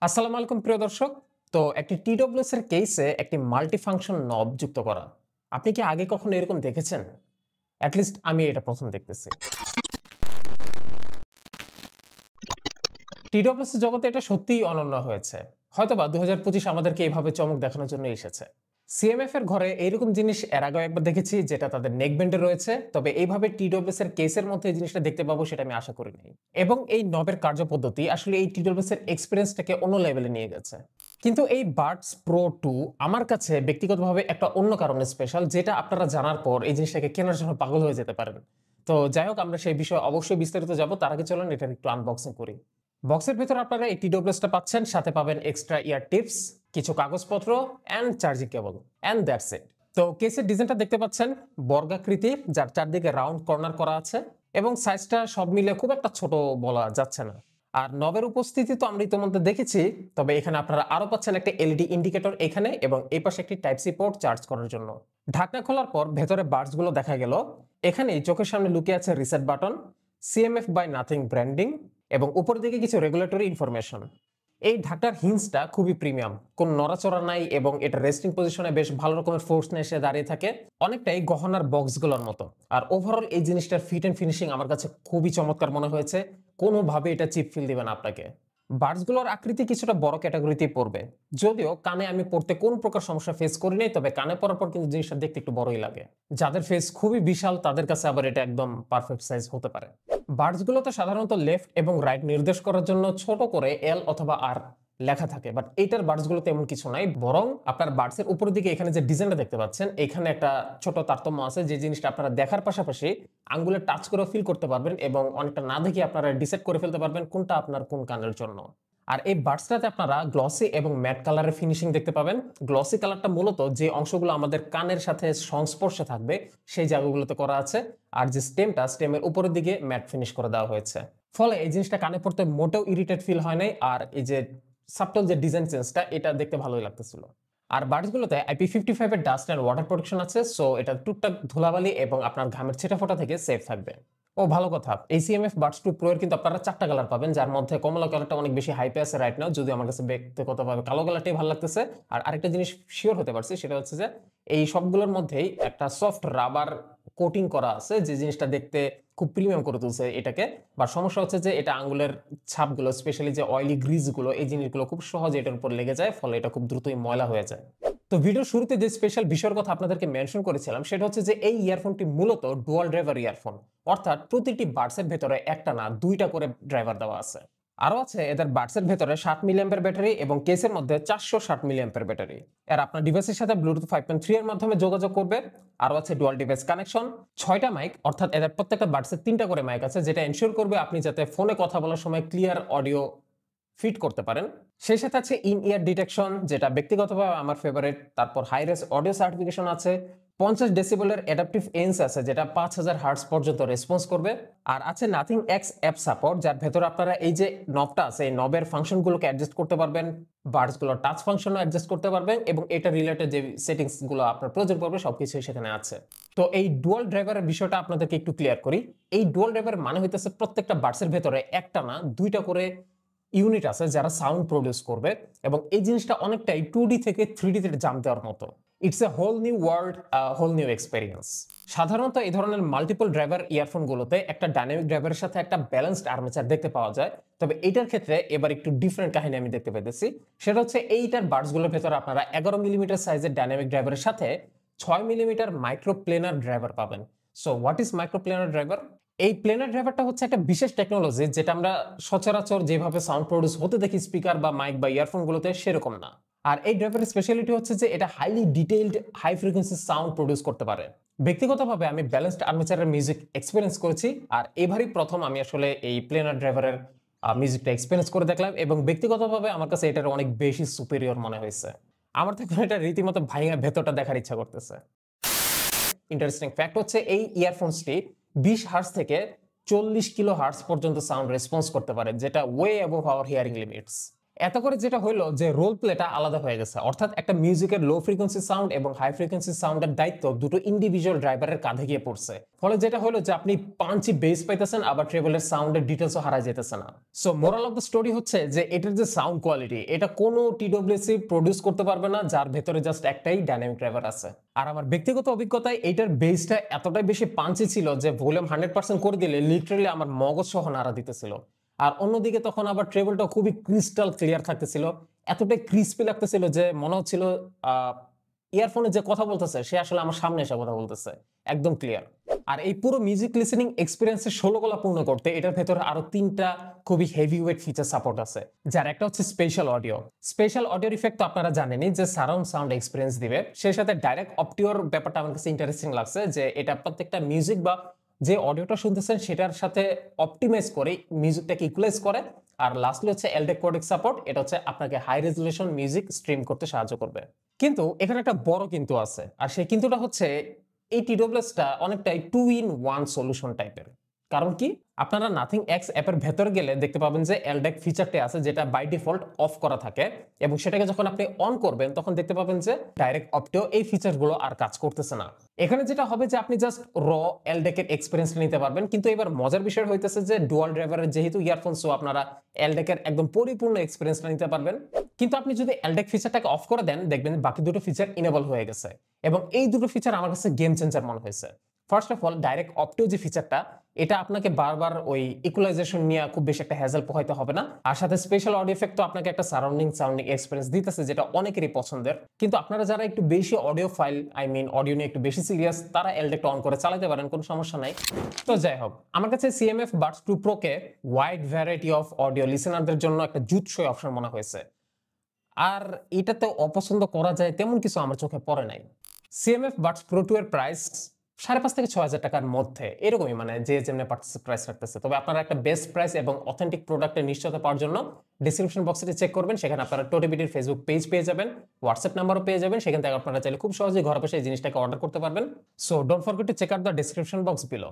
আসসালামু আলাইকুম প্রিয় দর্শক। তো একটি TWS এর কেসে একটি মাল্টি ফাংশন নব যুক্ত করা। আপনি কি আগে কখনো এরকম দেখেছেন? এট লিস্ট আমি এটা ১ম দেখতেছি। TWS এর জগতে এটা সত্যিই অনন্য হয়েছে। হয়তোবা ২০২৫ আমাদেরকে এভাবে চমক দেখানোর জন্য এসেছে। CMF এর ঘরে এইরকম জিনিস এর আগেও একবার দেখেছি যেটা তাদের নেকব্যান্ডে রয়েছে। তবে এইভাবে TWS এর কেসের মধ্যে এই জিনিসটা দেখতে পাবো সেটা আমি আশা করি নাই। এবং এই নবের কার্যপদ্ধতি আসলে এই TWS এর এক্সপেরিয়েন্সটাকে অন্য লেভেলে নিয়ে গেছে। কিন্তু এই বাডস প্রো 2 আমার কাছে ব্যক্তিগতভাবে একটা অন্য কারণে স্পেশাল, যেটা আপনারা জানার পর এই জিনিসটাকে কেনার জন্য পাগল হয়ে যেতে পারেন। তো যাই হোক, আমরা সেই বিষয়ে অবশ্যই বিস্তারিত যাব। তার আগে চলুন এটার একটু আনবক্সিং করি। বক্সের ভেতর আপনারা এই TWS-টা পাচ্ছেন, সাথে পাবেন এক্সট্রা ইয়ার টিপস, কিছু কাগজপত্র and charging cable, and that's it. তো কেসের ডিজাইনটা দেখতে পাচ্ছেন বর্গাকৃতির, যার চারদিকে রাউন্ড কর্নার করা আছে এবং সাইজটা সব মিলে খুব একটা ছোট বলা যাচ্ছে না। আর নবের উপস্থিতি তো আমরা ইতিমধ্যে দেখেছি, তবে এখানে আপনারা আরো পাচ্ছেন একটা এলইডি ইন্ডিকেটর এখানে এবং এই পাশে একটি টাইপ সি পোর্ট চার্জ করার জন্য। ঢাকনা খোলার পর ভেতরে বার্ডস গুলো দেখা গেল। এখানেই চোখের সামনে লুকিয়ে আছে reset button, CMF by nothing branding এবং উপরের দিকে কিছু রেগুলেটরি ইনফরমেশন। এই ঢাকনার হিন্সটা খুবই প্রিমিয়াম, কোন নড়াচড়া নাই এবং এটা রেস্টিং পজিশনে বেশ ভালো রকমের ফোর্স নিয়ে এসে দাঁড়িয়ে থাকে, অনেকটাই গহনার বক্সগুলোর মতো। আর ওভারঅল এই জিনিসটার ফিট এন্ড ফিনিশিং আমার কাছে খুবই চমৎকার মনে হয়েছে। কোনোভাবে এটা চিপ ফিল দিবে না আপনাকে। বার্ডসগুলোর আকৃতি কিছুটা বড় ক্যাটাগরিতেই পড়বে, যদিও কানে আমি পড়তে কোন প্রকার সমস্যা ফেস করি নাই, তবে কানে পরার পর কিন্তু জিনিসটা দেখতে একটু বড়ই লাগে। যাদের ফেস খুবই বিশাল তাদের কাছে আবার এটা একদম পারফেক্ট সাইজ হতে পারে। বার্ডসগুলোতে সাধারণত লেফট এবং রাইট নির্দেশ করার জন্য ছোট করে এল অথবা আর লেখা থাকে, বাট এইটার বার্ডসগুলোতে এমন কিছু নাই। বরং আপনার বার্ডসের উপরের দিকে এখানে যে ডিজাইনটা দেখতে পাচ্ছেন, এখানে একটা ছোট তারতম্য আছে, যে জিনিসটা আপনারা দেখার পাশাপাশি আঙ্গুলে টাচ করে ফিল করতে পারবেন এবং অনেকটা না দেখে আপনারা ডিসাইড করে ফেলতে পারবেন কোনটা আপনার কোন কানের জন্য। আর এই বার্ডসটাতে আপনারা গ্লসি এবং ম্যাট কালারের ফিনিশিং দেখতে পাবেন। গ্লসি কালারটা মূলত যে অংশগুলো আমাদের কানের সাথে সংস্পর্শে থাকবে সেই জায়গাগুলোতে করা আছে, আর যে স্টেমের উপরের দিকে ম্যাট ফিনিশ করে দেওয়া হয়েছে। ফলে এই জিনিসটা কানে পড়তে মোটেও ইরিটেট ফিল হয় নাই, আর এই যে সাবটল যে ডিজাইন চেঞ্জটা, এটা দেখতে ভালোই লাগতেছিল। আর বার্ডসগুলোতে IP55 এর ডাস্ট অ্যান্ড ওয়াটার প্রোটেকশন আছে, সো এটা টুকটাক ধুলাবালি এবং আপনার ঘামের ছিটাফোঁটা থেকে সেফ থাকবে। ও ভালো কথা, এই CMF বাডস 2 প্রো এর কিন্তু আপনারা 4টা কালার পাবেন, যার মধ্যে কমলা কালারটা অনেক বেশি হাইপে আছে রাইট নাও, যদিও আমার কাছে ব্যক্তিগতভাবে কালো কালারটাই ভালো লাগতেছে। আর আরেকটা জিনিস শিওর হতে পারছি, সেটা হচ্ছে যে এই সবগুলোর মধ্যেই একটা সফট রাবার কোটিং করা আছে, যে জিনিসটা দেখতে খুব প্রিমিয়াম করে তুলছে এটাকে। বা সমস্যা হচ্ছে যে এটা আঙ্গুলের ছাপগুলো, স্পেশালি যে অয়েলি গ্রিজগুলো, এই জিনিসগুলো খুব সহজে এটার উপর লেগে যায়, ফলে এটা খুব দ্রুতই ময়লা হয়ে যায়। তো ভিডিওর শুরুতে যে স্পেশাল বিষয়ের কথা আপনাদেরকে মেনশন করেছিলাম, সেটা হচ্ছে যে এই ইয়ারফোনটি মূলত ডুয়াল ড্রাইভার ইয়ারফোন, অর্থাৎ প্রতিটি বাডসের ভেতরে একটা না দুইটা করে ড্রাইভার দেওয়া আছে। আরো আছে এদের বাডসের ভেতরে 60 মিলিঅ্যাম্পিয়ার ব্যাটারি এবং কেসের মধ্যে 460 মিলিঅ্যাম্পিয়ার ব্যাটারি। এর আপনার ডিভাইসের সাথে ব্লুটুথ 5.3 এর মাধ্যমে যোগাযোগ করবে। আরো আছে ডুয়াল ডিভাইস কানেকশন, 6টা মাইক, অর্থাৎ এদের প্রত্যেকটা বাডসে 3টা করে মাইক আছে, যেটা এনশিওর করবে আপনি যাতে ফোনে কথা বলার সময় ক্লিয়ার অডিও ফিট করতে পারেন। সেই সাথে আছে ইন ইয়ার ডিটেকশন, যেটা ব্যক্তিগতভাবে আমার ফেভারিট। তারপর হাই রেস অডিও সার্টিফিকেশন আছে। 50 ডেসিবেলের অ্যাডাপটিভ এন্স আছে, যেটা 5000 হার্টজ পর্যন্ত রেসপন্স করবে। আর আছে নাথিং এক্স অ্যাপ সাপোর্ট, যার ভেতরে আপনারা এই যে নবটা আছে, এই নবের ফাংশনগুলোকে অ্যাডজাস্ট করতে পারবেন, বার্ডসগুলোর টাচ ফাংশনও অ্যাডজাস্ট করতে পারবেন এবং এটা রিলেটেড যে সেটিংস গুলো আপনার প্রয়োজন পড়বে সবকিছুই সেখানে আছে। তো এই ডুয়াল ড্রাইভারের বিষয়টা আপনাদেরকে একটু ক্লিয়ার করি। এই ডুয়াল ড্রাইভার মানে হইতেছে প্রত্যেকটা বার্ডসের ভেতরে একটা না দুইটা করে ইউনিট আছে যারা সাউন্ড প্রডিউস করবে, এবং এই জিনিসটা অনেকটাই 2D থেকে 3D তে জাম্প দেওয়ার মতো। It's a whole new world, whole new experience. সাধারণত এই ধরনের মাল্টিপল ড্রাইভার ইয়ারফোনগুলোতে একটা ডাইনামিক ড্রাইভারের সাথে একটা ব্যালেন্সড আর্মেচার দেখতে পাওয়া যায়, তবে এইটার ক্ষেত্রে এবার একটু ডিফারেন্ট কাহিনী আমি দেখতে পেতেছি। সেটা হচ্ছে এইটার বাডসগুলোর ভেতরে আপনারা 11 মিলিমিটার সাইজের ডাইনামিক ড্রাইভারের সাথে 6 মিলিমিটার মাইক্রো প্লেনার ড্রাইভার পাবেন। So what is micro planer driver? এই প্লেনার ড্রাইভারটা হচ্ছে একটা বিশেষ টেকনোলজি, যেটা আমরা সচরাচর যেভাবে সাউন্ড প্রডিউস হতে দেখি স্পিকার বা মাইক বা ইয়ারফোন গুলোতে, সেরকম না। আর এই ড্রাইভারের স্পেশালিটি হচ্ছে যে এটা highly detailed high frequency sound produce করতে পারে। ব্যক্তিগতভাবে আমি ব্যালেন্সড আর্মেচারের মিউজিক এক্সপেরিয়েন্স করেছি, আর এবারই প্রথম আমি আসলে এই প্লেনার ড্রাইভারের মিউজিকটা এক্সপেরিয়েন্স করে দেখলাম, এবং ব্যক্তিগতভাবে আমার কাছে এটার অনেক বেশি সুপিরিয়র মনে হয়েছে। আমার তো এখন এটা রীতিমতো ভাইঙা ভেতরটা দেখার ইচ্ছা করতেছে। ইন্টারেস্টিং ফ্যাক্ট হচ্ছে এই ইয়ারফোনসটি 20 হার্টজ থেকে 40 কিলো হার্টজ পর্যন্ত সাউন্ড রেসপন্স করতে পারে, যেটা way above our hearing limits. এত করে যেটা হলো যে রোল প্লেটা আলাদা হয়ে গেছে, অর্থাৎ একটা মিউজিকের লো ফ্রিকোয়েন্সি সাউন্ড এবং হাই ফ্রিকোয়েন্সি সাউন্ডের দায়িত্ব দুটো ইন্ডিভিজুয়াল ড্রাইভারের কাঁধে গিয়ে পড়ছে। ফলে যেটা হলো যে আপনি পাঞ্চি বেস পাইতেছেন, আবার ট্রেবলের সাউন্ডের ডিটেলসও হারা যেতেছে না। So moral of the story হচ্ছে যে এটার যে সাউন্ড কোয়ালিটি, এটা কোনো টিডব্লিউসি প্রডিউস করতে পারবে না যার ভেতরে জাস্ট একটাই ডাইনামিক ড্রাইভার আছে। আর আমার ব্যক্তিগত অভিজ্ঞতায় এইটার বেসটা এতটাই বেশি পাঞ্চি ছিল যে ভলিউম 100% করে দিলে লিটারালি আমার মগজ সহ নাড়া দিতেছিল। আর অন্যদিকে তখন আবার ট্রেবলটা খুবই ক্রিস্টাল ক্লিয়ার থাকতেছিল, এতটাই ক্রিস্পি লাগতেছিল যে মনে হচ্ছিল ইয়ারফোনে যে কথা বলতেছে সে আসলে আমার সামনে এসে কথা বলতেছে, একদম ক্লিয়ার। আর এই পুরো মিউজিক লিসেনিং এক্সপিরিয়েন্সের 16 গলা পূর্ণ করতে এটার ভেতরে আরো 3টা খুবই হেভি ওয়েট ফিচার সাপোর্ট আছে, যার একটা হচ্ছে স্পেশাল অডিও। স্পেশাল অডিওর ইফেক্ট তো আপনারা জানেনই যে সারাউন্ড সাউন্ড এক্সপিরিয়েন্স দিবে, সেই সাথে ডাইরেক্ট অপটিওর ব্যাপারটা আমার কাছে ইন্টারেস্টিং লাগছে যে এটা প্রত্যেকটা মিউজিক বা যে অডিওটা শুনতেছেন সেটার সাথে অপটিমাইজ করে মিউজিকটাকে ইকুয়ালাইজ করে। আর লাস্টলি হচ্ছে এলডেক কোডেক সাপোর্ট, এটা হচ্ছে আপনাকে হাই রেজুলেশন মিউজিক স্ট্রিম করতে সাহায্য করবে। কিন্তু এখানে একটা বড় কিন্তু আছে, আর সেই কিন্তুটা হচ্ছে এই টিডব্লিউএসটা অনেকটাই 2-in-1 সলিউশন টাইপের। কারণ কি, আপনারা নাথিং এক্স অ্যাপের ভেতর গেলে দেখতে পাবেন যে এলডেক ফিচারটি আছে যেটা বাই ডিফল্ট অফ করা থাকে, এবং সেটাকে যখন আপনি অন করবেন তখন দেখতে পাবেন যে ডাইরেক্ট অপটেও এই ফিচারগুলো আর কাজ করতেছে না। এখানে যেটা হবে যে আপনি জাস্ট র এলডেকের এক্সপিরিয়েন্স নিতে পারবেন, কিন্তু এবার মজার বিষয় হইতেছে যে ডুয়াল ড্রাইভারের যেহেতু ইয়ারফোন, সো আপনারা এলডেকের একদম পরিপূর্ণ এক্সপিরিয়েন্সটা নিতে পারবেন। কিন্তু আপনি যদি এলডেক ফিচারটাকে অফ করে দেন দেখবেন বাকি দুটো ফিচার ইনেবল হয়ে গেছে, এবং এই দুটো ফিচার আমার কাছে গেম চেঞ্জার মনে হয়েছে। ফার্স্ট অফ অল, ডাইরেক্ট অপটিও যে ফিচারটা, এটা আপনাকে বারবার ওই ইকুয়ালাইজেশন নিয়ে খুব বেশি একটা হ্যাজেল পোহাইতে হবে না। আর সাথে স্পেশাল অডিও এফেক্ট তো আপনাকে একটা সাউন্ডিং এক্সপিরিয়েন্স দিতেছে, যেটা অনেকেরই পছন্দের। কিন্তু আপনারা যারা একটু বেশি অডিও ফাইল, অডিও নিয়ে একটু বেশি সিরিয়াস, তারা এলডেকটা অন করে চালাতে পারেন, কোনো সমস্যা নাই। তো যাই হোক, আমার কাছে সিএমএফ বাডস 2 Pro কে ওয়াইড ভ্যারাইটি অফ অডিও লিসেনারদের জন্য একটা জুতসই অপশন মনে হয়েছে। আর এটাতে অপছন্দ করা যায় তেমন কিছু আমার চোখে পড়ে নাই। সিএমএফ বাডস প্রো 2 এর প্রাইস 5,500 থেকে 6,000 টাকার মধ্যে, এরকমই, মানে যে যেমনি পারতেছে প্রাইস রাখতেছে। তবে আপনারা একটা বেস্ট প্রাইস এবং অথেন্টিক প্রোডাক্টের নিশ্চয়তা পাওয়ার জন্য ডিসক্রিপশন বক্সে চেক করবেন, সেখানে আপনারা টোটিবিটির ফেসবুক পেজ পেয়ে যাবেন, হোয়াটসঅ্যাপ নাম্বারও পেয়ে যাবেন, সেখান থেকে আপনারা চাইলে খুব সহজেই ঘরে বসে এই জিনিসটাকে অর্ডার করতে পারবেন। So don't forget to check out the description box below.